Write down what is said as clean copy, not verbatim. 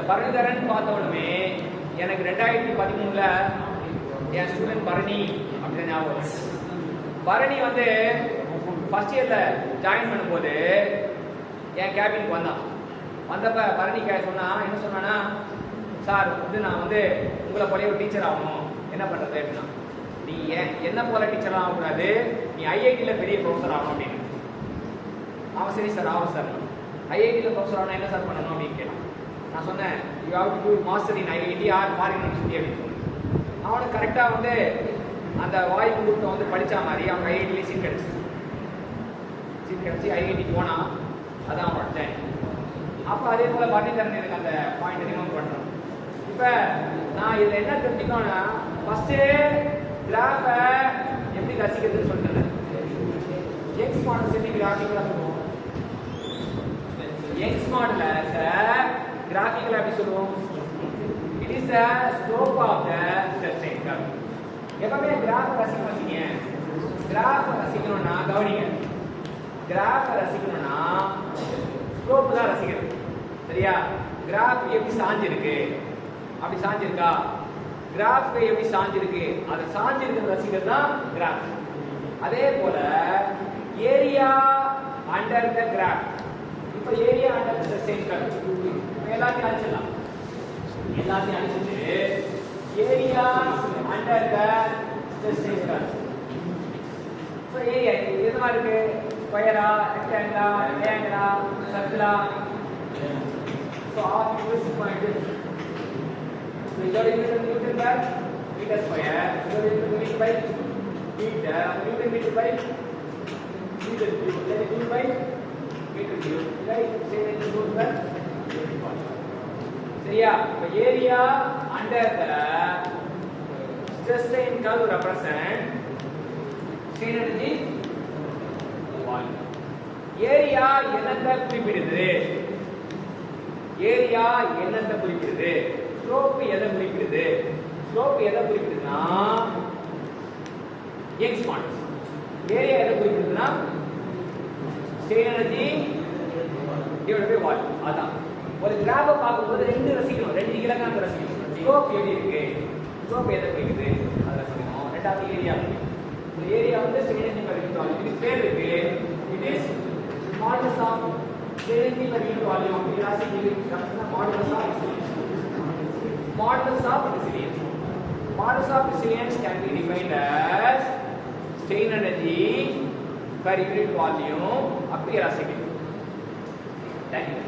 பரணிதரன் பார்த்த உடனே எனக்கு 2013ல் என் ஸ்டூடெண்ட் பரணி அப்படின்னு ஞாபகம். பரணி வந்து ஃபர்ஸ்ட் இயரில் ஜாயின் பண்ணும்போது என் கேபினுக்கு வந்தப்ப பரணி சொன்னா என்ன சொன்னான்னா, சார் வந்து நான் வந்து உங்களை போல ஒரு டீச்சர் ஆகணும், என்ன பண்ணுறது அப்படின்னா, நீ என்ன போல டீச்சர் ஆகக்கூடாது, நீ ஐஐடியில் பெரிய ப்ரொஃபஸர் ஆகணும் அப்படின்னு. அவன் சரி சார் ஆகும் சார், ஐஐடியில் ப்ரொஃபஸர் ஆகணும் என்ன சார் பண்ணணும் அப்படின்னு கேட்டான். நான் சொன்னேன் you have to do master in IIT or foreign university அப்படின்னு சொன்னேன். அவனுக்கு கரெக்டாக வந்து அந்த வாய்ப்பு கொடுத்த வந்து படித்த மாதிரி அவன் ஐஐடியிலே சீட் கிடச்சி ஐஐடிக்கு போனான். அதான் அவன் படித்தேன். அப்போ அதே போல் பரணிதரன் எனக்கு அந்த பாயிண்ட் ரிமூவ் பண்ணுறோம். இப்போ நான் இதில் என்ன தெரிஞ்சுக்கணும்னா, ஃபஸ்ட்டு கிராஃபை எப்படி ரசிக்கிறதுன்னு சொல்லிட்டேன். எக்ஸ் மாடல் எப்படி கிராஃபிக்கலாக சொல்லுவோம், எக்ஸ் மாடலை கிராஃபிக்கலாக எப்படி சொல்லுவோம், it is the slope of the straight curve. எப்பவுமே கிராஃபை ரசிக்கணும் வச்சுங்க. கிராஃபை ரசிக்கணும்னா கவனிங்க, கிராஃபை ரசிக்கணும்னா ஸ்லோப் தான் ரசிக்கிறது. சரியா? கிராஃப் எப்படி சாஞ்சிருக்கு, அப்படி சாஞ்சிருக்கா, கிராஃப் எப்படி சாஞ்சிருக்கு, அதை சாஞ்சிருக்கிறது ரசிக்கிறது தான் கிராஃப். அதே போல ஏரியா அண்டர் த கிராஃப். இப்போ area under the straight curve எல்லாத்தையும் அழிச்சிடலாம். எல்லாத்தையும் அழிச்சிட்டு area under the straight curve. So area எது மாதிரி இருக்கு, ஸ்கொயரா, ரெக்டாங்கிளா, ட்ரையாங்கிளா, சர்க்கிளா. So of use point. So இதோட நியூட்டன் பை மீட்டர் ஸ்கொயர், இதோட metre by metre, newton metre by metre cube, இதோட joule by metre cube, right? சரி, ஜூல் பை. சரியா? இப்போ area under the stress strain curve represent strain energy volume. Area என்னத்தை குறிப்பிடுது, area என்னத்தை குறிப்பிடுது, slope எதை குறிப்பிடுது, slope எதை குறிப்பிடுதுன்னா X model. Area எதை குறிப்பிடுதுன்னா strain energy divided by volume. அதான் ஒரு கிராஃபை பார்க்கும்போது ரெண்டு ரசிக்கணும், ரெண்டு இலக்கணத்தை ரசிக்கணும். ஸ்லோப் எப்படி இருக்கு, ஸ்லோப் எதை குறிக்குது அதை ரசிக்கணும். ரெண்டாவது ஏரியா. இந்த ஏரியா வந்து strain energy per unit volume. இதுக்கு பேர் இருக்கு, it is modulus of strain energy per unit volume. இது ஆசிரியர் modulus of resilience. Modulus of resilience. Modulus of resilience can be defined as strain energy per unit volume. அப்படி ரசிக்கணும். Thank you.